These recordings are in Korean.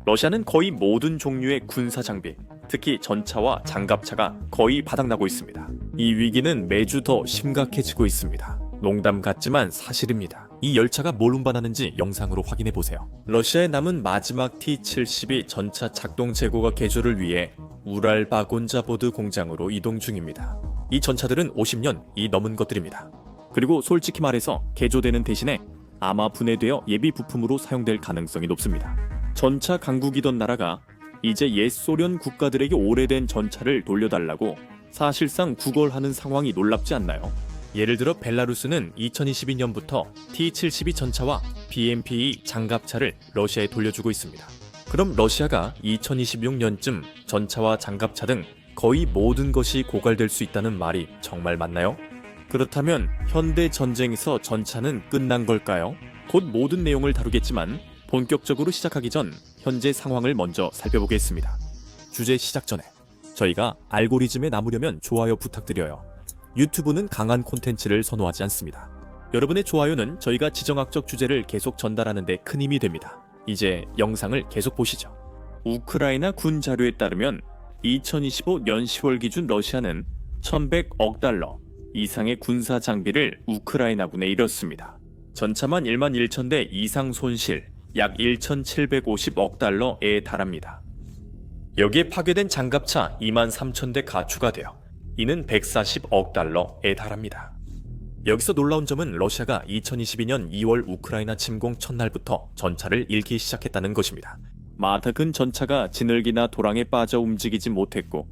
러시아는 거의 모든 종류의 군사 장비, 특히 전차와 장갑차가 거의 바닥나고 있습니다. 이 위기는 매주 더 심각해지고 있습니다. 농담 같지만 사실입니다. 이 열차가 뭘 운반하는지 영상으로 확인해보세요. 러시아에 남은 마지막 T-72 전차 작동 재고가 개조를 위해 우랄 바곤자보드 공장으로 이동 중입니다. 이 전차들은 50년이 넘은 것들입니다. 그리고 솔직히 말해서 개조되는 대신에 아마 분해되어 예비 부품으로 사용될 가능성이 높습니다. 전차 강국이던 나라가 이제 옛 소련 국가들에게 오래된 전차를 돌려달라고 사실상 구걸하는 상황이 놀랍지 않나요? 예를 들어 벨라루스는 2022년부터 T-72 전차와 BMP-2 장갑차를 러시아에 돌려주고 있습니다. 그럼 러시아가 2026년쯤 전차와 장갑차 등 거의 모든 것이 고갈될 수 있다는 말이 정말 맞나요? 그렇다면 현대 전쟁에서 전차는 끝난 걸까요? 곧 모든 내용을 다루겠지만 본격적으로 시작하기 전 현재 상황을 먼저 살펴보겠습니다. 주제 시작 전에 저희가 알고리즘에 남으려면 좋아요 부탁드려요. 유튜브는 강한 콘텐츠를 선호하지 않습니다. 여러분의 좋아요는 저희가 지정학적 주제를 계속 전달하는 데 큰 힘이 됩니다. 이제 영상을 계속 보시죠. 우크라이나 군 자료에 따르면 2025년 10월 기준 러시아는 1100억 달러 이상의 군사 장비를 우크라이나군에 잃었습니다. 전차만 1만 1천 대 이상 손실, 약 1,750억 달러에 달합니다. 여기에 파괴된 장갑차 2만 3천 대가 추가되어 이는 140억 달러에 달합니다. 여기서 놀라운 점은 러시아가 2022년 2월 우크라이나 침공 첫날부터 전차를 잃기 시작했다는 것입니다. 마탁은 전차가 진흙이나 도랑에 빠져 움직이지 못했고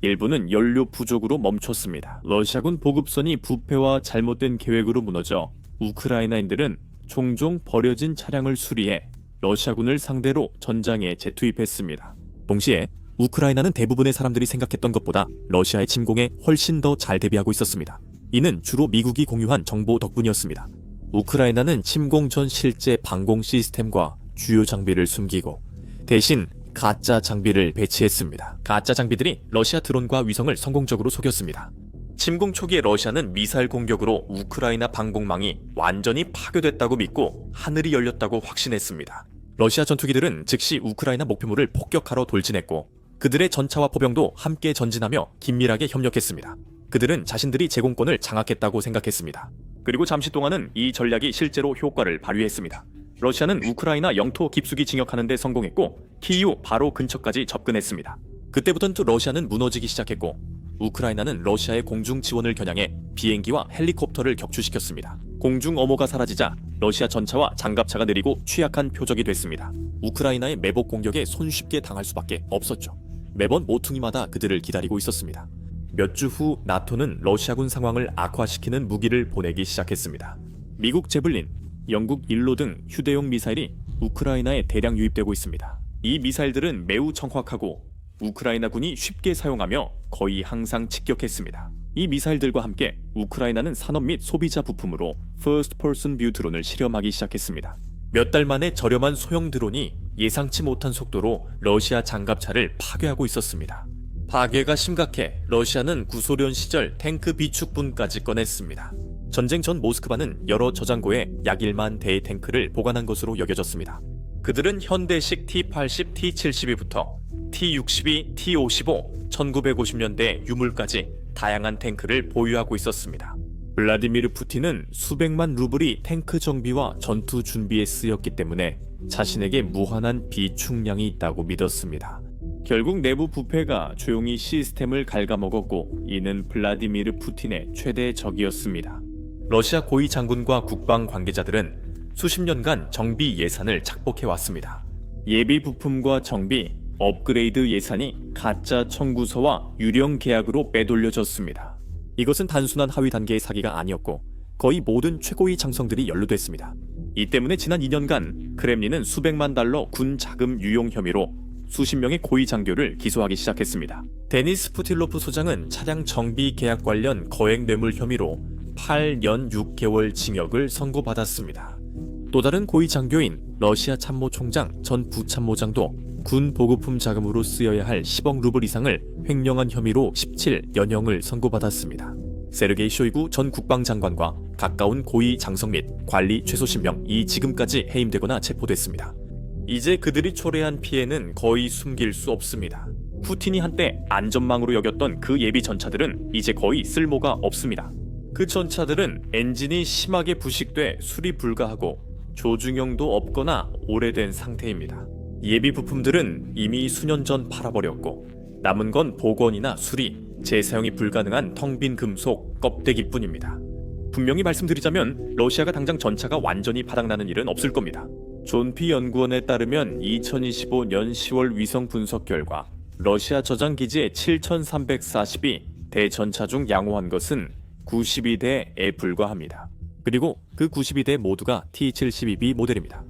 일부는 연료 부족으로 멈췄습니다. 러시아군 보급선이 부패와 잘못된 계획으로 무너져 우크라이나인들은 종종 버려진 차량을 수리해 러시아군을 상대로 전장에 재투입했습니다. 동시에 우크라이나는 대부분의 사람들이 생각했던 것보다 러시아의 침공에 훨씬 더 잘 대비하고 있었습니다. 이는 주로 미국이 공유한 정보 덕분이었습니다. 우크라이나는 침공 전 실제 방공 시스템과 주요 장비를 숨기고 대신 가짜 장비를 배치했습니다. 가짜 장비들이 러시아 드론과 위성을 성공적으로 속였습니다. 침공 초기에 러시아는 미사일 공격으로 우크라이나 방공망이 완전히 파괴됐다고 믿고 하늘이 열렸다고 확신했습니다. 러시아 전투기들은 즉시 우크라이나 목표물을 폭격하러 돌진했고 그들의 전차와 포병도 함께 전진하며 긴밀하게 협력했습니다. 그들은 자신들이 제공권을 장악했다고 생각했습니다. 그리고 잠시 동안은 이 전략이 실제로 효과를 발휘했습니다. 러시아는 우크라이나 영토 깊숙이 진격하는 데 성공했고 키이우 바로 근처까지 접근했습니다. 그때부터는 또 러시아는 무너지기 시작했고 우크라이나는 러시아의 공중 지원을 겨냥해 비행기와 헬리콥터를 격추시켰습니다. 공중 엄호가 사라지자 러시아 전차와 장갑차가 느리고 취약한 표적이 됐습니다. 우크라이나의 매복 공격에 손쉽게 당할 수밖에 없었죠. 매번 모퉁이마다 그들을 기다리고 있었습니다. 몇 주 후 나토는 러시아군 상황을 악화시키는 무기를 보내기 시작했습니다. 미국 제블린, 영국 일로 등 휴대용 미사일이 우크라이나에 대량 유입되고 있습니다. 이 미사일들은 매우 정확하고 우크라이나군이 쉽게 사용하며 거의 항상 직격했습니다. 이 미사일들과 함께 우크라이나는 산업 및 소비자 부품으로 First Person View 드론을 실험하기 시작했습니다. 몇 달 만에 저렴한 소형 드론이 예상치 못한 속도로 러시아 장갑차를 파괴하고 있었습니다. 파괴가 심각해 러시아는 구소련 시절 탱크 비축분까지 꺼냈습니다. 전쟁 전 모스크바는 여러 저장고에 약 1만 대의 탱크를 보관한 것으로 여겨졌습니다. 그들은 현대식 T-80, T-72부터 T-62, T-55, 1950년대 유물까지 다양한 탱크를 보유하고 있었습니다. 블라디미르 푸틴은 수백만 루블이 탱크 정비와 전투 준비에 쓰였기 때문에 자신에게 무한한 비축량이 있다고 믿었습니다. 결국 내부 부패가 조용히 시스템을 갉아먹었고 이는 블라디미르 푸틴의 최대 적이었습니다. 러시아 고위 장군과 국방 관계자들은 수십 년간 정비 예산을 착복해왔습니다. 예비 부품과 정비, 업그레이드 예산이 가짜 청구서와 유령 계약으로 빼돌려졌습니다. 이것은 단순한 하위 단계의 사기가 아니었고 거의 모든 최고위 장성들이 연루됐습니다. 이 때문에 지난 2년간 크렘린은 수백만 달러 군 자금 유용 혐의로 수십 명의 고위 장교를 기소하기 시작했습니다. 데니스 푸틸로프 소장은 차량 정비 계약 관련 거액 뇌물 혐의로 8년 6개월 징역을 선고받았습니다. 또 다른 고위 장교인 러시아 참모총장 전 부참모장도 군 보급품 자금으로 쓰여야 할 10억 루블 이상을 횡령한 혐의로 17년형을 선고받았습니다. 세르게이 쇼이구 전 국방장관과 가까운 고위 장성 및 관리 최소 10명이 지금까지 해임되거나 체포됐습니다. 이제 그들이 초래한 피해는 거의 숨길 수 없습니다. 푸틴이 한때 안전망으로 여겼던 그 예비 전차들은 이제 거의 쓸모가 없습니다. 그 전차들은 엔진이 심하게 부식돼 수리 불가하고 조중형도 없거나 오래된 상태입니다. 예비 부품들은 이미 수년 전 팔아버렸고 남은 건 복원이나 수리, 재사용이 불가능한 텅 빈 금속 껍데기뿐입니다. 분명히 말씀드리자면 러시아가 당장 전차가 완전히 바닥나는 일은 없을 겁니다. 존피 연구원에 따르면 2025년 10월 위성 분석 결과 러시아 저장기지의 7340이 대전차 중 양호한 것은 92대에 불과합니다. 그리고 그 92대 모두가 T-72B 모델입니다.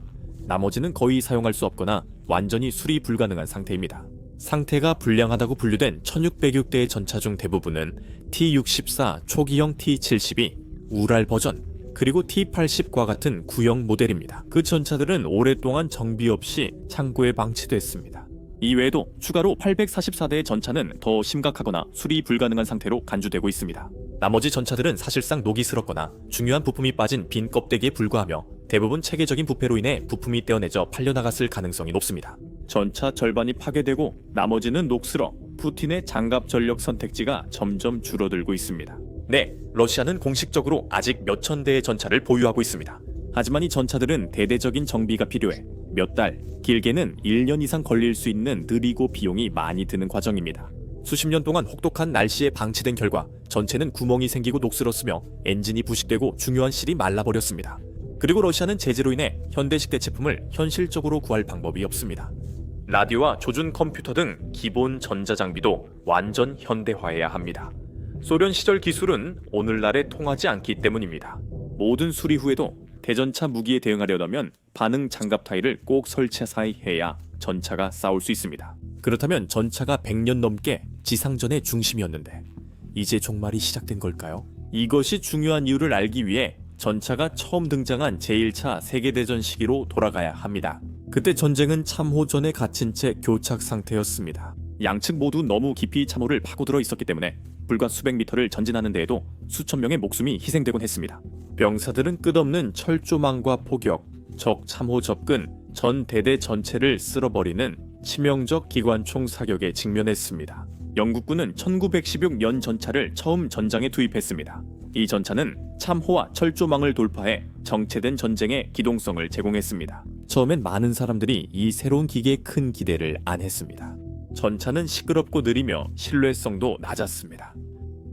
나머지는 거의 사용할 수 없거나 완전히 수리 불가능한 상태입니다. 상태가 불량하다고 분류된 1606대의 전차 중 대부분은 T-64 초기형 T-72, 우랄 버전, 그리고 T-80과 같은 구형 모델입니다. 그 전차들은 오랫동안 정비 없이 창고에 방치됐습니다. 이외에도 추가로 844대의 전차는 더 심각하거나 수리 불가능한 상태로 간주되고 있습니다. 나머지 전차들은 사실상 녹이 슬었거나 중요한 부품이 빠진 빈 껍데기에 불과하며 대부분 체계적인 부패로 인해 부품이 떼어내져 팔려나갔을 가능성이 높습니다. 전차 절반이 파괴되고 나머지는 녹슬어 푸틴의 장갑 전력 선택지가 점점 줄어들고 있습니다. 네, 러시아는 공식적으로 아직 몇천 대의 전차를 보유하고 있습니다. 하지만 이 전차들은 대대적인 정비가 필요해 몇 달, 길게는 1년 이상 걸릴 수 있는 느리고 비용이 많이 드는 과정입니다. 수십 년 동안 혹독한 날씨에 방치된 결과 전체는 구멍이 생기고 녹슬었으며 엔진이 부식되고 중요한 실이 말라버렸습니다. 그리고 러시아는 제재로 인해 현대식 대체품을 현실적으로 구할 방법이 없습니다. 라디오와 조준 컴퓨터 등 기본 전자장비도 완전 현대화해야 합니다. 소련 시절 기술은 오늘날에 통하지 않기 때문입니다. 모든 수리 후에도 대전차 무기에 대응하려면 반응 장갑 타일을 꼭 설치해야 전차가 싸울 수 있습니다. 그렇다면 전차가 100년 넘게 지상전의 중심이었는데 이제 종말이 시작된 걸까요? 이것이 중요한 이유를 알기 위해 전차가 처음 등장한 제1차 세계대전 시기로 돌아가야 합니다. 그때 전쟁은 참호전에 갇힌 채 교착 상태였습니다. 양측 모두 너무 깊이 참호를 파고들어 있었기 때문에 불과 수백 미터를 전진하는 데에도 수천 명의 목숨이 희생되곤 했습니다. 병사들은 끝없는 철조망과 포격, 적 참호 접근, 전 대대 전체를 쓸어버리는 치명적 기관총 사격에 직면했습니다. 영국군은 1916년 전차를 처음 전장에 투입했습니다. 이 전차는 참호와 철조망을 돌파해 정체된 전쟁의 기동성을 제공했습니다. 처음엔 많은 사람들이 이 새로운 기계에 큰 기대를 안 했습니다. 전차는 시끄럽고 느리며 신뢰성도 낮았습니다.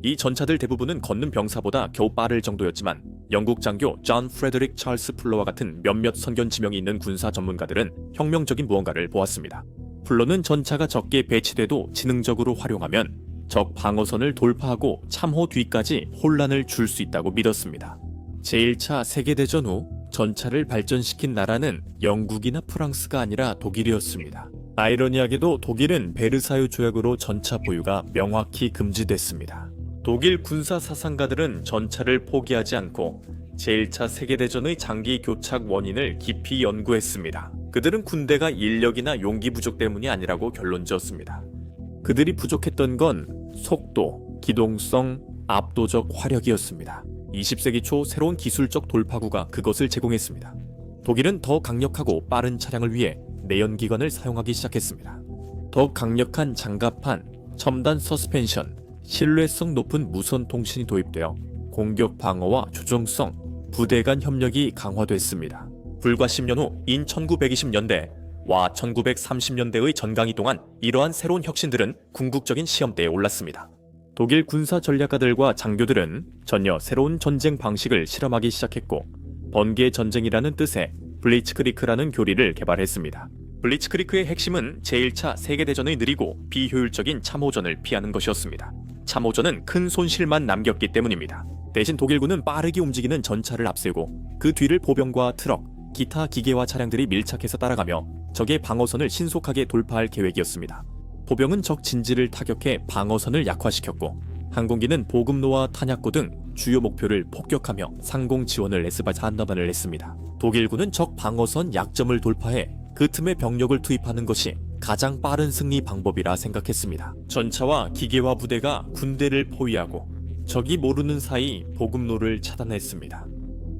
이 전차들 대부분은 걷는 병사보다 겨우 빠를 정도였지만 영국 장교 존 프레드릭 찰스 플러와 같은 몇몇 선견 지명이 있는 군사 전문가들은 혁명적인 무언가를 보았습니다. 플러는 전차가 적게 배치돼도 지능적으로 활용하면 적 방어선을 돌파하고 참호 뒤까지 혼란을 줄 수 있다고 믿었습니다. 제1차 세계대전 후 전차를 발전시킨 나라는 영국이나 프랑스가 아니라 독일이었습니다. 아이러니하게도 독일은 베르사유 조약으로 전차 보유가 명확히 금지됐습니다. 독일 군사 사상가들은 전차를 포기하지 않고 제1차 세계대전의 장기 교착 원인을 깊이 연구했습니다. 그들은 군대가 인력이나 용기 부족 때문이 아니라고 결론지었습니다. 그들이 부족했던 건 속도, 기동성, 압도적 화력이었습니다. 20세기 초 새로운 기술적 돌파구가 그것을 제공했습니다. 독일은 더 강력하고 빠른 차량을 위해 내연기관을 사용하기 시작했습니다. 더 강력한 장갑판, 첨단 서스펜션, 신뢰성 높은 무선 통신이 도입되어 공격 방어와 조정성, 부대 간 협력이 강화됐습니다. 불과 10년 후인 1920년대와 1930년대의 전강이 동안 이러한 새로운 혁신들은 궁극적인 시험대에 올랐습니다. 독일 군사 전략가들과 장교들은 전혀 새로운 전쟁 방식을 실험하기 시작했고 번개 전쟁이라는 뜻의 블리츠크리크라는 교리를 개발했습니다. 블리츠크리크의 핵심은 제1차 세계대전의 느리고 비효율적인 참호전을 피하는 것이었습니다. 참호전은 큰 손실만 남겼기 때문입니다. 대신 독일군은 빠르게 움직이는 전차를 앞세우고 그 뒤를 보병과 트럭, 기타 기계와 차량들이 밀착해서 따라가며 적의 방어선을 신속하게 돌파할 계획이었습니다. 보병은 적 진지를 타격해 방어선을 약화시켰고 항공기는 보급로와 탄약고 등 주요 목표를 폭격하며 상공 지원을 산업을 했습니다. 독일군은 적 방어선 약점을 돌파해 그 틈에 병력을 투입하는 것이 가장 빠른 승리 방법이라 생각했습니다. 전차와 기계화 부대가 군대를 포위하고 적이 모르는 사이 보급로를 차단했습니다.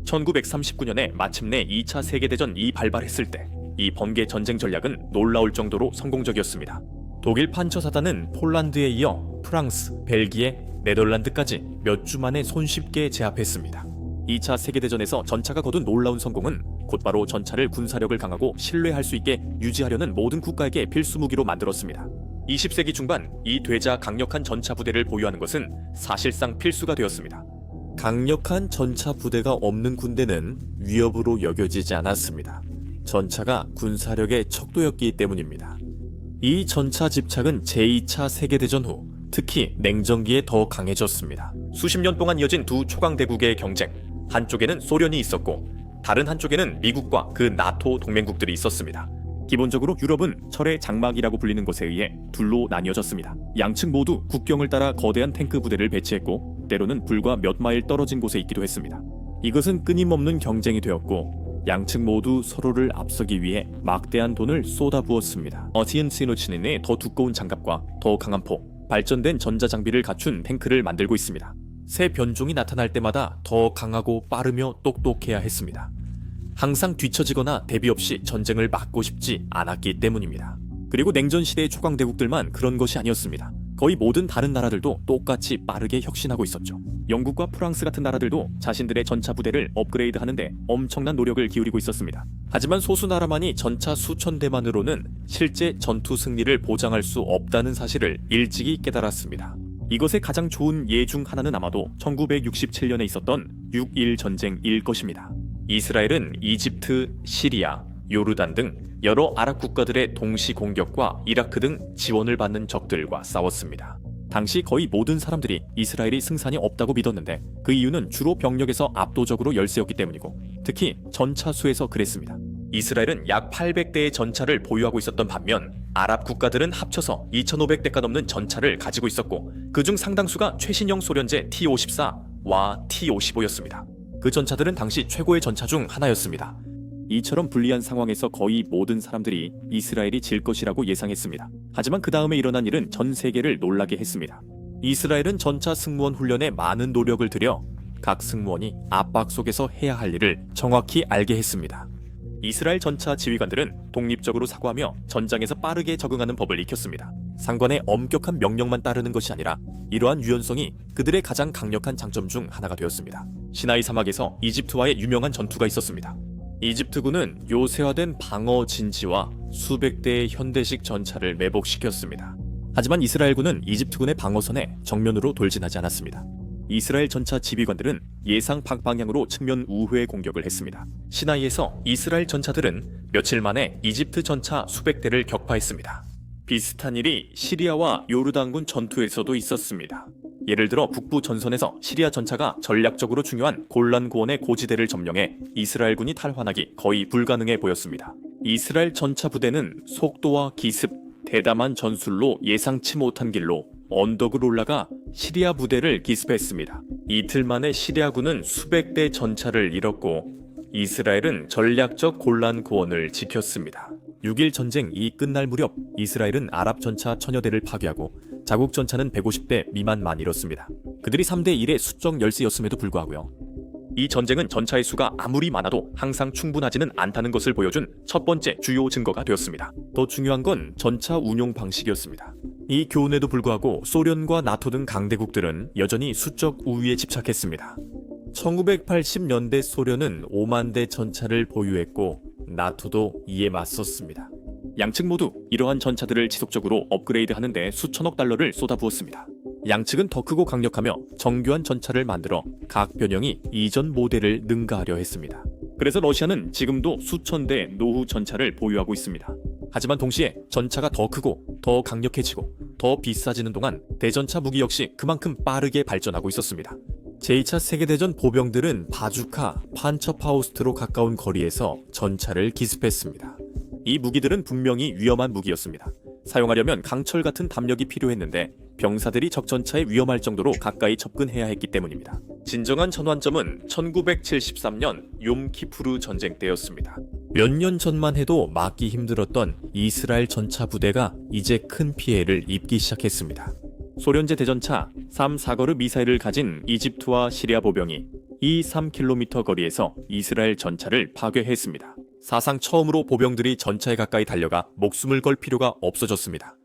1939년에 마침내 2차 세계대전이 발발했을 때 이 번개 전쟁 전략은 놀라울 정도로 성공적이었습니다. 독일 판처사단은 폴란드에 이어 프랑스, 벨기에, 네덜란드까지 몇 주 만에 손쉽게 제압했습니다. 2차 세계대전에서 전차가 거둔 놀라운 성공은 곧바로 전차를 군사력을 강하고 신뢰할 수 있게 유지하려는 모든 국가에게 필수 무기로 만들었습니다. 20세기 중반 이 되자 강력한 전차 부대를 보유하는 것은 사실상 필수가 되었습니다. 강력한 전차 부대가 없는 군대는 위협으로 여겨지지 않았습니다. 전차가 군사력의 척도였기 때문입니다. 이 전차 집착은 제2차 세계대전 후 특히 냉전기에 더 강해졌습니다. 수십 년 동안 이어진 두 초강대국의 경쟁, 한쪽에는 소련이 있었고 다른 한쪽에는 미국과 그 나토 동맹국들이 있었습니다. 기본적으로 유럽은 철의 장막이라고 불리는 것에 의해 둘로 나뉘어졌습니다. 양측 모두 국경을 따라 거대한 탱크 부대를 배치했고 때로는 불과 몇 마일 떨어진 곳에 있기도 했습니다. 이것은 끊임없는 경쟁이 되었고 양측 모두 서로를 앞서기 위해 막대한 돈을 쏟아부었습니다. 어티엔시노치는의 더 두꺼운 장갑과 더 강한 포, 발전된 전자장비를 갖춘 탱크를 만들고 있습니다. 새 변종이 나타날 때마다 더 강하고 빠르며 똑똑해야 했습니다. 항상 뒤처지거나 대비 없이 전쟁을 막고 싶지 않았기 때문입니다. 그리고 냉전 시대의 초강대국들만 그런 것이 아니었습니다. 거의 모든 다른 나라들도 똑같이 빠르게 혁신하고 있었죠. 영국과 프랑스 같은 나라들도 자신들의 전차 부대를 업그레이드하는데 엄청난 노력을 기울이고 있었습니다. 하지만 소수 나라만이 전차 수천 대만으로는 실제 전투 승리를 보장할 수 없다는 사실을 일찍이 깨달았습니다. 이것의 가장 좋은 예 중 하나는 아마도 1967년에 있었던 6.1 전쟁일 것입니다. 이스라엘은 이집트, 시리아, 요르단 등 여러 아랍 국가들의 동시 공격과 이라크 등 지원을 받는 적들과 싸웠습니다. 당시 거의 모든 사람들이 이스라엘이 승산이 없다고 믿었는데 그 이유는 주로 병력에서 압도적으로 열세였기 때문이고 특히 전차 수에서 그랬습니다. 이스라엘은 약 800대의 전차를 보유하고 있었던 반면 아랍 국가들은 합쳐서 2,500대가 넘는 전차를 가지고 있었고 그중 상당수가 최신형 소련제 T-54와 T-55였습니다. 그 전차들은 당시 최고의 전차 중 하나였습니다. 이처럼 불리한 상황에서 거의 모든 사람들이 이스라엘이 질 것이라고 예상했습니다. 하지만 그 다음에 일어난 일은 전 세계를 놀라게 했습니다. 이스라엘은 전차 승무원 훈련에 많은 노력을 들여 각 승무원이 압박 속에서 해야 할 일을 정확히 알게 했습니다. 이스라엘 전차 지휘관들은 독립적으로 사고하며 전장에서 빠르게 적응하는 법을 익혔습니다. 상관의 엄격한 명령만 따르는 것이 아니라 이러한 유연성이 그들의 가장 강력한 장점 중 하나가 되었습니다. 시나이 사막에서 이집트와의 유명한 전투가 있었습니다. 이집트군은 요새화된 방어 진지와 수백 대의 현대식 전차를 매복시켰습니다. 하지만 이스라엘군은 이집트군의 방어선에 정면으로 돌진하지 않았습니다. 이스라엘 전차 지휘관들은 예상 방향으로 측면 우회 공격을 했습니다. 시나이에서 이스라엘 전차들은 며칠 만에 이집트 전차 수백 대를 격파했습니다. 비슷한 일이 시리아와 요르단군 전투에서도 있었습니다. 예를 들어 북부 전선에서 시리아 전차가 전략적으로 중요한 골란 고원의 고지대를 점령해 이스라엘군이 탈환하기 거의 불가능해 보였습니다. 이스라엘 전차 부대는 속도와 기습, 대담한 전술로 예상치 못한 길로 언덕을 올라가 시리아 부대를 기습했습니다. 이틀 만에 시리아군은 수백 대 전차를 잃었고 이스라엘은 전략적 골란 고원을 지켰습니다. 6.1 전쟁이 끝날 무렵 이스라엘은 아랍 전차 1000여 대를 파괴하고 자국 전차는 150대 미만만 잃었습니다. 그들이 3대 1의 수적 열세였음에도 불구하고요. 이 전쟁은 전차의 수가 아무리 많아도 항상 충분하지는 않다는 것을 보여준 첫 번째 주요 증거가 되었습니다. 더 중요한 건 전차 운용 방식이었습니다. 이 교훈에도 불구하고 소련과 나토 등 강대국들은 여전히 수적 우위에 집착했습니다. 1980년대 소련은 5만 대 전차를 보유했고 나토도 이에 맞섰습니다. 양측 모두 이러한 전차들을 지속적으로 업그레이드하는 데 수천억 달러를 쏟아부었습니다. 양측은 더 크고 강력하며 정교한 전차를 만들어 각 변형이 이전 모델을 능가하려 했습니다. 그래서 러시아는 지금도 수천 대 노후 전차를 보유하고 있습니다. 하지만 동시에 전차가 더 크고 더 강력해지고 더 비싸지는 동안 대전차 무기 역시 그만큼 빠르게 발전하고 있었습니다. 제2차 세계대전 보병들은 바주카, 판처파우스트로 가까운 거리에서 전차를 기습했습니다. 이 무기들은 분명히 위험한 무기였습니다. 사용하려면 강철 같은 담력이 필요했는데 병사들이 적전차에 위험할 정도로 가까이 접근해야 했기 때문입니다. 진정한 전환점은 1973년 욤키푸르 전쟁 때였습니다. 몇 년 전만 해도 막기 힘들었던 이스라엘 전차 부대가 이제 큰 피해를 입기 시작했습니다. 소련제 대전차 3사거르 미사일을 가진 이집트와 시리아 보병이 3km 거리에서 이스라엘 전차를 파괴했습니다. 사상 처음으로 보병들이 전차에 가까이 달려가 목숨을 걸 필요가 없어졌습니다.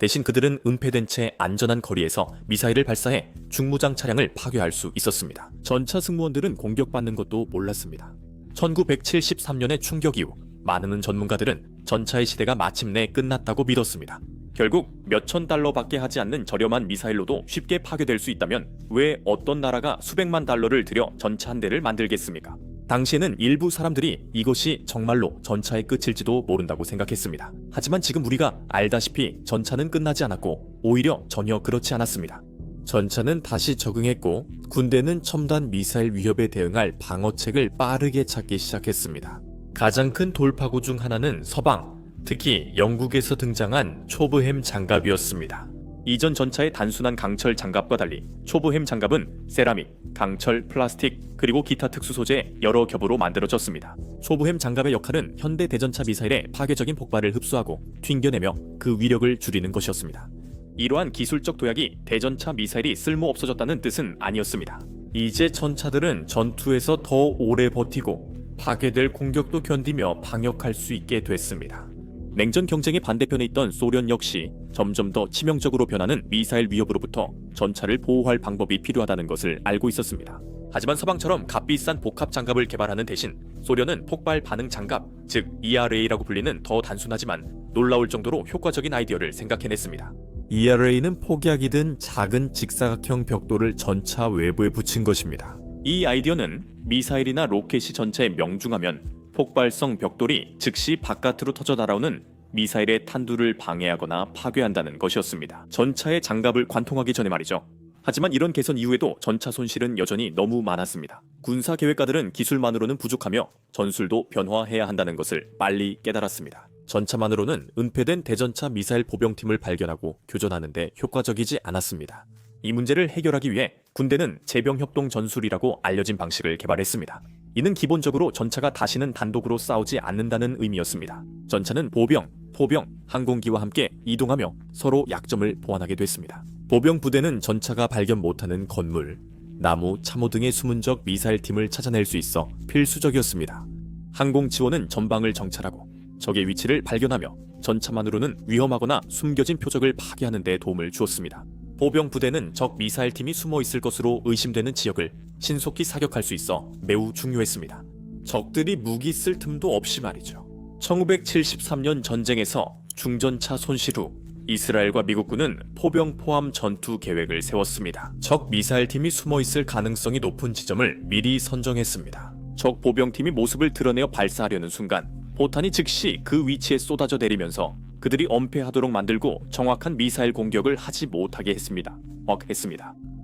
대신 그들은 은폐된 채 안전한 거리에서 미사일을 발사해 중무장 차량을 파괴할 수 있었습니다. 전차 승무원들은 공격받는 것도 몰랐습니다. 1973년의 충격 이후 많은 전문가들은 전차의 시대가 마침내 끝났다고 믿었습니다. 결국 몇천 달러밖에 하지 않는 저렴한 미사일로도 쉽게 파괴될 수 있다면 왜 어떤 나라가 수백만 달러를 들여 전차 한 대를 만들겠습니까? 당시에는 일부 사람들이 이것이 정말로 전차의 끝일지도 모른다고 생각했습니다. 하지만 지금 우리가 알다시피 전차는 끝나지 않았고 오히려 전혀 그렇지 않았습니다. 전차는 다시 적응했고 군대는 첨단 미사일 위협에 대응할 방어책을 빠르게 찾기 시작했습니다. 가장 큰 돌파구 중 하나는 서방, 특히 영국에서 등장한 초브햄 장갑이었습니다. 이전 전차의 단순한 강철 장갑과 달리 초브햄 장갑은 세라믹, 강철, 플라스틱, 그리고 기타 특수 소재의 여러 겹으로 만들어졌습니다. 초브햄 장갑의 역할은 현대 대전차 미사일의 파괴적인 폭발을 흡수하고 튕겨내며 그 위력을 줄이는 것이었습니다. 이러한 기술적 도약이 대전차 미사일이 쓸모 없어졌다는 뜻은 아니었습니다. 이제 전차들은 전투에서 더 오래 버티고 파괴될 공격도 견디며 방역할 수 있게 됐습니다. 냉전 경쟁의 반대편에 있던 소련 역시 점점 더 치명적으로 변하는 미사일 위협으로부터 전차를 보호할 방법이 필요하다는 것을 알고 있었습니다. 하지만 서방처럼 값비싼 복합 장갑을 개발하는 대신 소련은 폭발 반응 장갑, 즉 ERA라고 불리는 더 단순하지만 놀라울 정도로 효과적인 아이디어를 생각해냈습니다. ERA는 폭약이든 작은 직사각형 벽돌을 전차 외부에 붙인 것입니다. 이 아이디어는 미사일이나 로켓이 전차에 명중하면 폭발성 벽돌이 즉시 바깥으로 터져 날아오는 미사일의 탄두를 방해하거나 파괴한다는 것이었습니다. 전차의 장갑을 관통하기 전에 말이죠. 하지만 이런 개선 이후에도 전차 손실은 여전히 너무 많았습니다. 군사 계획가들은 기술만으로는 부족하며 전술도 변화해야 한다는 것을 빨리 깨달았습니다. 전차만으로는 은폐된 대전차 미사일 보병팀을 발견하고 교전하는 데 효과적이지 않았습니다. 이 문제를 해결하기 위해 군대는 제병협동 전술이라고 알려진 방식을 개발했습니다. 이는 기본적으로 전차가 다시는 단독으로 싸우지 않는다는 의미였습니다. 전차는 보병, 포병, 항공기와 함께 이동하며 서로 약점을 보완하게 됐습니다. 보병 부대는 전차가 발견 못하는 건물, 나무, 참호 등의 숨은 적 미사일 팀을 찾아낼 수 있어 필수적이었습니다. 항공 지원은 전방을 정찰하고 적의 위치를 발견하며 전차만으로는 위험하거나 숨겨진 표적을 파괴하는 데 도움을 주었습니다. 보병 부대는 적 미사일 팀이 숨어 있을 것으로 의심되는 지역을 신속히 사격할 수 있어 매우 중요했습니다. 적들이 무기 쓸 틈도 없이 말이죠. 1973년 전쟁에서 중전차 손실 후 이스라엘과 미국군은 포병 포함 전투 계획을 세웠습니다. 적 미사일 팀이 숨어 있을 가능성이 높은 지점을 미리 선정했습니다. 적 보병팀이 모습을 드러내어 발사하려는 순간 포탄이 즉시 그 위치에 쏟아져 내리면서 그들이 엄폐하도록 만들고 정확한 미사일 공격을 하지 못하게 했습니다.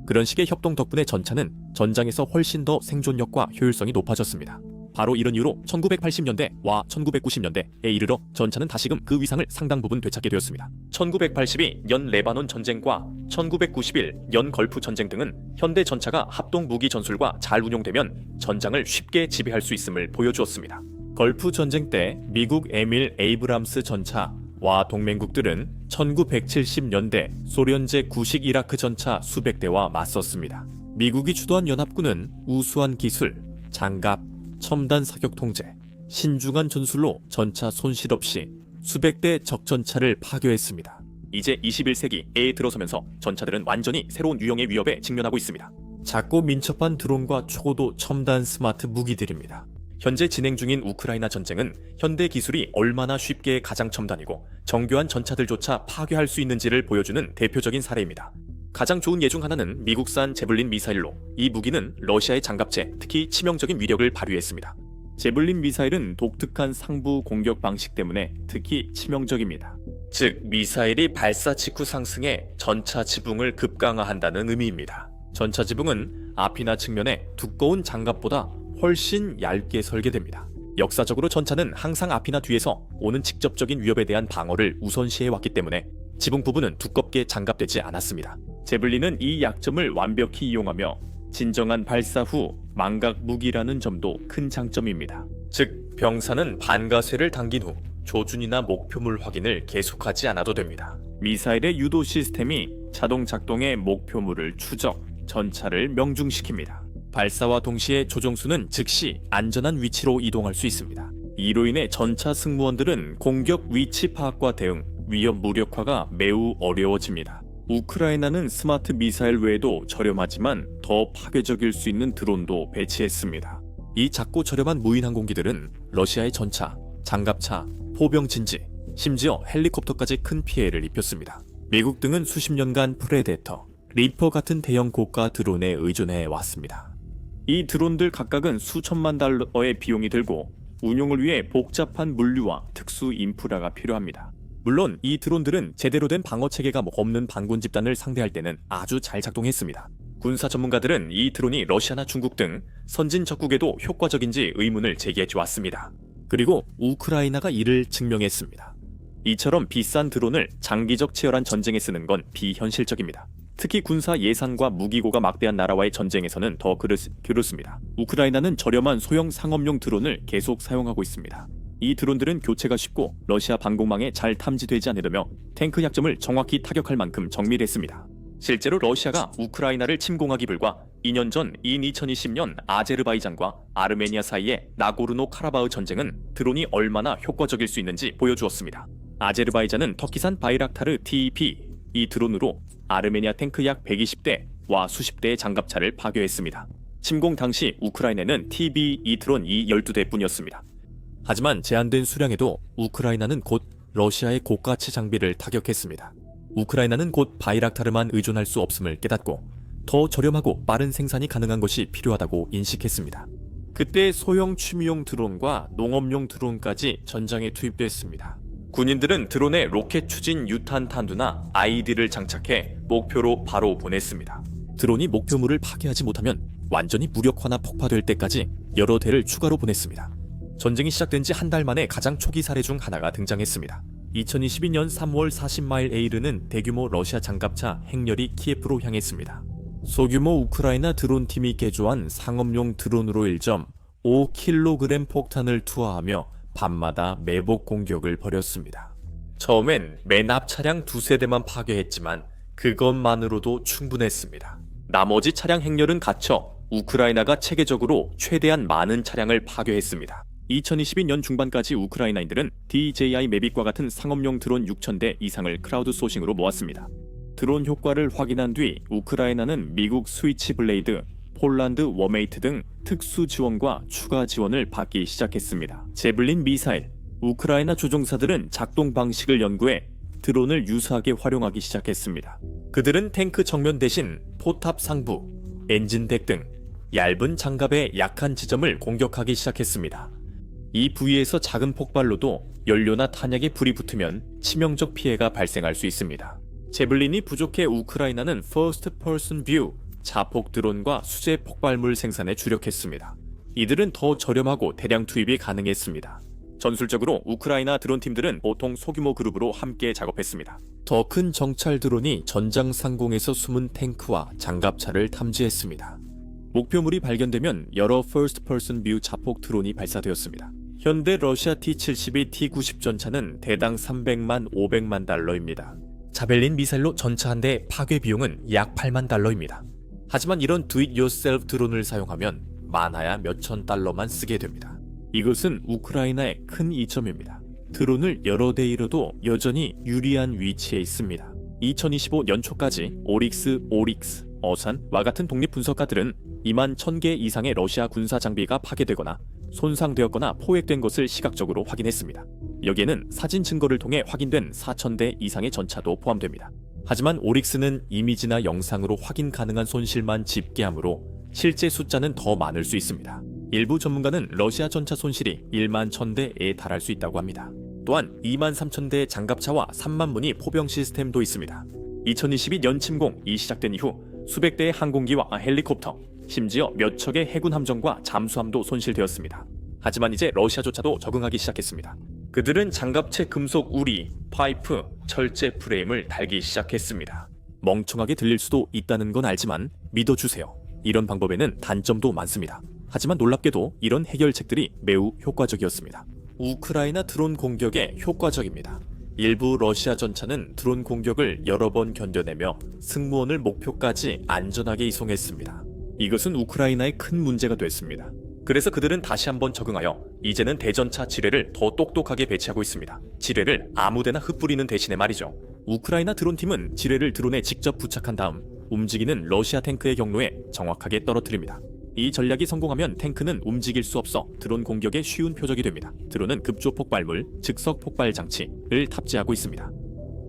그런 식의 협동 덕분에 전차는 전장에서 훨씬 더 생존력과 효율성이 높아졌습니다. 바로 이런 이유로 1980년대와 1990년대에 이르러 전차는 다시금 그 위상을 상당 부분 되찾게 되었습니다. 1982년 레바논 전쟁과 1991년 걸프 전쟁 등은 현대 전차가 합동 무기 전술과 잘 운용되면 전장을 쉽게 지배할 수 있음을 보여주었습니다. 걸프 전쟁 때 미국 에밀 에이브람스 전차와 동맹국들은 1970년대 소련제 구식 이라크 전차 수백 대와 맞섰습니다. 미국이 주도한 연합군은 우수한 기술, 장갑, 첨단 사격 통제, 신중한 전술로 전차 손실 없이 수백 대 적전차를 파괴했습니다. 이제 21세기에 들어서면서 전차들은 완전히 새로운 유형의 위협에 직면하고 있습니다. 작고 민첩한 드론과 초고도 첨단 스마트 무기들입니다. 현재 진행 중인 우크라이나 전쟁은 현대 기술이 얼마나 쉽게 가장 첨단이고 정교한 전차들조차 파괴할 수 있는지를 보여주는 대표적인 사례입니다. 가장 좋은 예 중 하나는 미국산 제블린 미사일로 이 무기는 러시아의 장갑체, 특히 치명적인 위력을 발휘했습니다. 제블린 미사일은 독특한 상부 공격 방식 때문에 특히 치명적입니다. 즉, 미사일이 발사 직후 상승해 전차 지붕을 급강화한다는 의미입니다. 전차 지붕은 앞이나 측면에 두꺼운 장갑보다 훨씬 얇게 설계됩니다. 역사적으로 전차는 항상 앞이나 뒤에서 오는 직접적인 위협에 대한 방어를 우선시해왔기 때문에 지붕 부분은 두껍게 장갑되지 않았습니다. 제블린은 이 약점을 완벽히 이용하며 진정한 발사 후 망각 무기라는 점도 큰 장점입니다. 즉, 병사는 반가쇠를 당긴 후 조준이나 목표물 확인을 계속하지 않아도 됩니다. 미사일의 유도 시스템이 자동 작동해 목표물을 추적, 전차를 명중시킵니다. 발사와 동시에 조종수는 즉시 안전한 위치로 이동할 수 있습니다. 이로 인해 전차 승무원들은 공격 위치 파악과 대응, 위협 무력화가 매우 어려워집니다. 우크라이나는 스마트 미사일 외에도 저렴하지만 더 파괴적일 수 있는 드론도 배치했습니다. 이 작고 저렴한 무인 항공기들은 러시아의 전차, 장갑차, 포병 진지, 심지어 헬리콥터까지 큰 피해를 입혔습니다. 미국 등은 수십 년간 프레데터, 리퍼 같은 대형 고가 드론에 의존해 왔습니다. 이 드론들 각각은 수천만 달러의 비용이 들고 운용을 위해 복잡한 물류와 특수 인프라가 필요합니다. 물론 이 드론들은 제대로 된 방어 체계가 없는 반군 집단을 상대할 때는 아주 잘 작동했습니다. 군사 전문가들은 이 드론이 러시아나 중국 등 선진 적국에도 효과적인지 의문을 제기해 왔습니다. 그리고 우크라이나가 이를 증명했습니다. 이처럼 비싼 드론을 장기적 치열한 전쟁에 쓰는 건 비현실적입니다. 특히 군사 예산과 무기고가 막대한 나라와의 전쟁에서는 더 그렇습니다. 우크라이나는 저렴한 소형 상업용 드론을 계속 사용하고 있습니다. 이 드론들은 교체가 쉽고 러시아 방공망에 잘 탐지되지 않으며 탱크 약점을 정확히 타격할 만큼 정밀했습니다. 실제로 러시아가 우크라이나를 침공하기 불과 2년 전 2020년 아제르바이잔과 아르메니아 사이의 나고르노 카라바흐 전쟁은 드론이 얼마나 효과적일 수 있는지 보여주었습니다. 아제르바이잔은 터키산 바이락타르 TEP 이 드론으로 아르메니아 탱크 약 120대와 수십 대의 장갑차를 파괴했습니다. 침공 당시 우크라이나는 TB-2 드론 12대뿐이었습니다. 하지만 제한된 수량에도 우크라이나는 곧 러시아의 고가치 장비를 타격했습니다. 우크라이나는 곧 바이락타르만 의존할 수 없음을 깨닫고 더 저렴하고 빠른 생산이 가능한 것이 필요하다고 인식했습니다. 그때 소형 취미용 드론과 농업용 드론까지 전장에 투입됐습니다. 군인들은 드론에 로켓 추진 유탄 탄두나 IED를 장착해 목표로 바로 보냈습니다. 드론이 목표물을 파괴하지 못하면 완전히 무력화나 폭파될 때까지 여러 대를 추가로 보냈습니다. 전쟁이 시작된 지 한 달 만에 가장 초기 사례 중 하나가 등장했습니다. 2022년 3월 40마일에 이르는 대규모 러시아 장갑차 행렬이 키예프로 향했습니다. 소규모 우크라이나 드론팀이 개조한 상업용 드론으로 1.5kg 폭탄을 투하하며 밤마다 매복 공격을 벌였습니다. 처음엔 맨 앞 차량 두세 대만 파괴했지만 그것만으로도 충분했습니다. 나머지 차량 행렬은 갇혀 우크라이나가 체계적으로 최대한 많은 차량을 파괴했습니다. 2022년 중반까지 우크라이나인들은 DJI 매빅과 같은 상업용 드론 6,000대 이상을 크라우드 소싱으로 모았습니다. 드론 효과를 확인한 뒤 우크라이나는 미국 스위치 블레이드, 폴란드 워메이트 등 특수 지원과 추가 지원을 받기 시작했습니다. 제블린 미사일, 우크라이나 조종사들은 작동 방식을 연구해 드론을 유사하게 활용하기 시작했습니다. 그들은 탱크 정면 대신 포탑 상부, 엔진덱 등 얇은 장갑의 약한 지점을 공격하기 시작했습니다. 이 부위에서 작은 폭발로도 연료나 탄약에 불이 붙으면 치명적 피해가 발생할 수 있습니다. 제블린이 부족해 우크라이나는 First Person View 자폭 드론과 수제 폭발물 생산에 주력했습니다. 이들은 더 저렴하고 대량 투입이 가능했습니다. 전술적으로 우크라이나 드론팀들은 보통 소규모 그룹으로 함께 작업했습니다. 더 큰 정찰 드론이 전장 상공에서 숨은 탱크와 장갑차를 탐지했습니다. 목표물이 발견되면 여러 First Person View 자폭 드론이 발사되었습니다. 현대 러시아 T-72, T-90 전차는 대당 300만, 500만 달러입니다. 자벨린 미사일로 전차 한 대 파괴 비용은 약 8만 달러입니다. 하지만 이런 Do-it-yourself 드론을 사용하면 많아야 몇천 달러만 쓰게 됩니다. 이것은 우크라이나의 큰 이점입니다. 드론을 여러 대 잃어도 여전히 유리한 위치에 있습니다. 2025 연초까지 오릭스, 어산과 같은 독립 분석가들은 2만 1000개 이상의 러시아 군사 장비가 파괴되거나 손상되었거나 포획된 것을 시각적으로 확인했습니다. 여기에는 사진 증거를 통해 확인된 4000대 이상의 전차도 포함됩니다. 하지만 오릭스는 이미지나 영상으로 확인 가능한 손실만 집계하므로 실제 숫자는 더 많을 수 있습니다. 일부 전문가는 러시아 전차 손실이 1만 1000대에 달할 수 있다고 합니다. 또한 2만 3000대의 장갑차와 3만 문의 포병 시스템도 있습니다. 2022년 침공이 시작된 이후 수백 대의 항공기와 헬리콥터, 심지어 몇 척의 해군 함정과 잠수함도 손실되었습니다. 하지만 이제 러시아조차도 적응하기 시작했습니다. 그들은 장갑체 금속 우리, 파이프, 철제 프레임을 달기 시작했습니다. 멍청하게 들릴 수도 있다는 건 알지만 믿어주세요. 이런 방법에는 단점도 많습니다. 하지만 놀랍게도 이런 해결책들이 매우 효과적이었습니다. 우크라이나 드론 공격에 효과적입니다. 일부 러시아 전차는 드론 공격을 여러 번 견뎌내며 승무원을 목표까지 안전하게 이송했습니다. 이것은 우크라이나의 큰 문제가 됐습니다. 그래서 그들은 다시 한번 적응하여 이제는 대전차 지뢰를 더 똑똑하게 배치하고 있습니다. 지뢰를 아무데나 흩뿌리는 대신에 말이죠. 우크라이나 드론팀은 지뢰를 드론에 직접 부착한 다음 움직이는 러시아 탱크의 경로에 정확하게 떨어뜨립니다. 이 전략이 성공하면 탱크는 움직일 수 없어 드론 공격에 쉬운 표적이 됩니다. 드론은 급조 폭발물, 즉석 폭발 장치를 탑재하고 있습니다.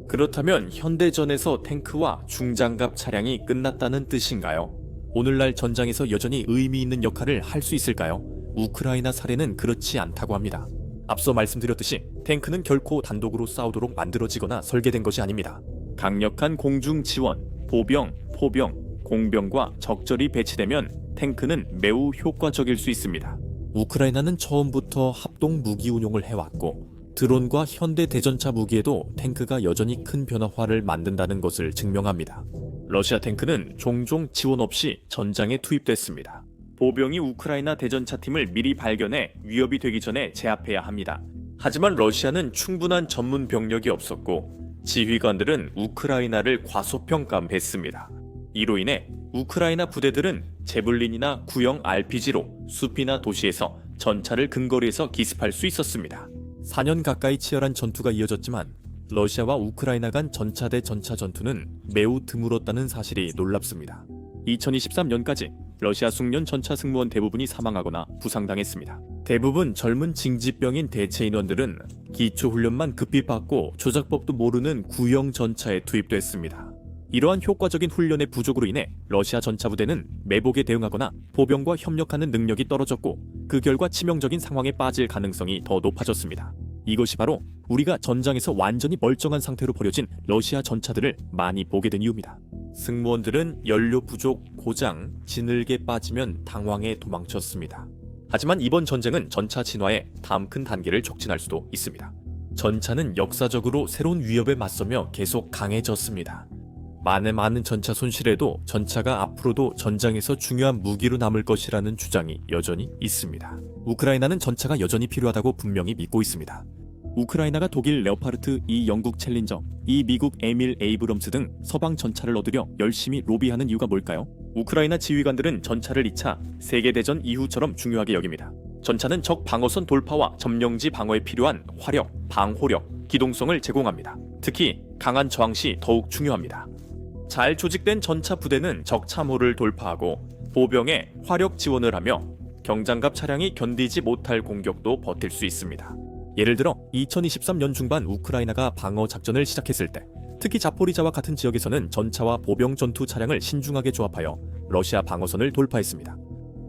그렇다면 현대전에서 탱크와 중장갑 차량이 끝났다는 뜻인가요? 오늘날 전장에서 여전히 의미 있는 역할을 할 수 있을까요? 우크라이나 사례는 그렇지 않다고 합니다. 앞서 말씀드렸듯이 탱크는 결코 단독으로 싸우도록 만들어지거나 설계된 것이 아닙니다. 강력한 공중 지원, 보병, 포병, 공병과 적절히 배치되면 탱크는 매우 효과적일 수 있습니다. 우크라이나는 처음부터 합동 무기 운용을 해왔고 드론과 현대 대전차 무기에도 탱크가 여전히 큰 변화를 만든다는 것을 증명합니다. 러시아 탱크는 종종 지원 없이 전장에 투입됐습니다. 보병이 우크라이나 대전차 팀을 미리 발견해 위협이 되기 전에 제압해야 합니다. 하지만 러시아는 충분한 전문 병력이 없었고 지휘관들은 우크라이나를 과소평가했습니다. 이로 인해 우크라이나 부대들은 제블린이나 구형 RPG로 숲이나 도시에서 전차를 근거리에서 기습할 수 있었습니다. 4년 가까이 치열한 전투가 이어졌지만 러시아와 우크라이나 간 전차 대 전차 전투는 매우 드물었다는 사실이 놀랍습니다. 2023년까지 러시아 숙련 전차 승무원 대부분이 사망하거나 부상당했습니다. 대부분 젊은 징집병인 대체 인원들은 기초훈련만 급히 받고 조작법도 모르는 구형 전차에 투입됐습니다. 이러한 효과적인 훈련의 부족으로 인해 러시아 전차 부대는 매복에 대응하거나 보병과 협력하는 능력이 떨어졌고 그 결과 치명적인 상황에 빠질 가능성이 더 높아졌습니다. 이것이 바로 우리가 전장에서 완전히 멀쩡한 상태로 버려진 러시아 전차들을 많이 보게 된 이유입니다. 승무원들은 연료 부족, 고장, 진흙에 빠지면 당황해 도망쳤습니다. 하지만 이번 전쟁은 전차 진화의 다음 큰 단계를 촉진할 수도 있습니다. 전차는 역사적으로 새로운 위협에 맞서며 계속 강해졌습니다. 많은 전차 손실에도 전차가 앞으로도 전장에서 중요한 무기로 남을 것이라는 주장이 여전히 있습니다. 우크라이나는 전차가 여전히 필요하다고 분명히 믿고 있습니다. 우크라이나가 독일 레오파르트 2, 영국 챌린저, 이 미국 에밀 에이브럼스 등 서방 전차를 얻으려 열심히 로비하는 이유가 뭘까요? 우크라이나 지휘관들은 전차를 2차 세계대전 이후처럼 중요하게 여깁니다. 전차는 적 방어선 돌파와 점령지 방어에 필요한 화력, 방호력, 기동성을 제공합니다. 특히 강한 저항 시 더욱 중요합니다. 잘 조직된 전차 부대는 적 참호를 돌파하고 보병에 화력 지원을 하며 경장갑 차량이 견디지 못할 공격도 버틸 수 있습니다. 예를 들어 2023년 중반 우크라이나가 방어 작전을 시작했을 때 특히 자포리자와 같은 지역에서는 전차와 보병 전투 차량을 신중하게 조합하여 러시아 방어선을 돌파했습니다.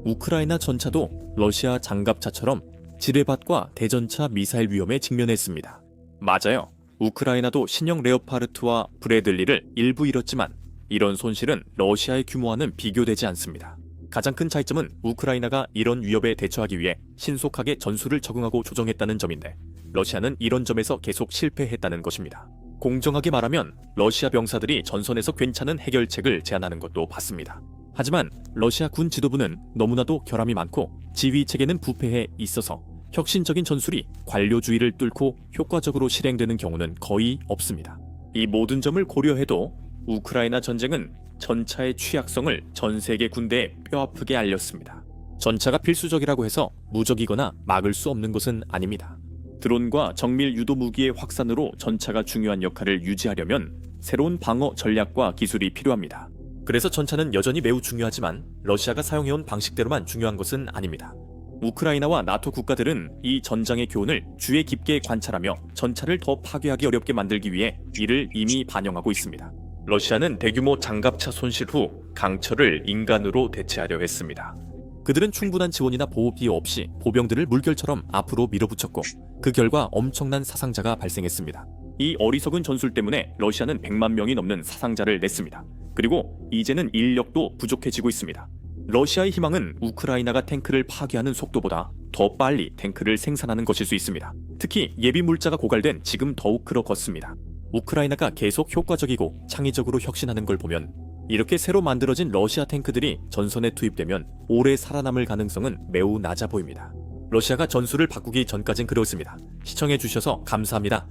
우크라이나 전차도 러시아 장갑차처럼 지뢰밭과 대전차 미사일 위험에 직면했습니다. 맞아요. 우크라이나도 신형 레오파르트와 브래들리를 일부 잃었지만 이런 손실은 러시아의 규모와는 비교되지 않습니다. 가장 큰 차이점은 우크라이나가 이런 위협에 대처하기 위해 신속하게 전술을 적응하고 조정했다는 점인데 러시아는 이런 점에서 계속 실패했다는 것입니다. 공정하게 말하면 러시아 병사들이 전선에서 괜찮은 해결책을 제안하는 것도 봤습니다. 하지만 러시아 군 지도부는 너무나도 결함이 많고 지휘 체계는 부패해 있어서 혁신적인 전술이 관료주의를 뚫고 효과적으로 실행되는 경우는 거의 없습니다. 이 모든 점을 고려해도 우크라이나 전쟁은 전차의 취약성을 전 세계 군대에 뼈아프게 알렸습니다. 전차가 필수적이라고 해서 무적이거나 막을 수 없는 것은 아닙니다. 드론과 정밀 유도 무기의 확산으로 전차가 중요한 역할을 유지하려면 새로운 방어 전략과 기술이 필요합니다. 그래서 전차는 여전히 매우 중요하지만 러시아가 사용해온 방식대로만 중요한 것은 아닙니다. 우크라이나와 나토 국가들은 이 전장의 교훈을 주의 깊게 관찰하며 전차를 더 파괴하기 어렵게 만들기 위해 이를 이미 반영하고 있습니다. 러시아는 대규모 장갑차 손실 후 강철을 인간으로 대체하려 했습니다. 그들은 충분한 지원이나 보호비 없이 보병들을 물결처럼 앞으로 밀어붙였고 그 결과 엄청난 사상자가 발생했습니다. 이 어리석은 전술 때문에 러시아는 100만 명이 넘는 사상자를 냈습니다. 그리고 이제는 인력도 부족해지고 있습니다. 러시아의 희망은 우크라이나가 탱크를 파괴하는 속도보다 더 빨리 탱크를 생산하는 것일 수 있습니다. 특히 예비 물자가 고갈된 지금 더욱 그렇겠습니다. 우크라이나가 계속 효과적이고 창의적으로 혁신하는 걸 보면 이렇게 새로 만들어진 러시아 탱크들이 전선에 투입되면 오래 살아남을 가능성은 매우 낮아 보입니다. 러시아가 전술을 바꾸기 전까진 그렇습니다. 시청해주셔서 감사합니다.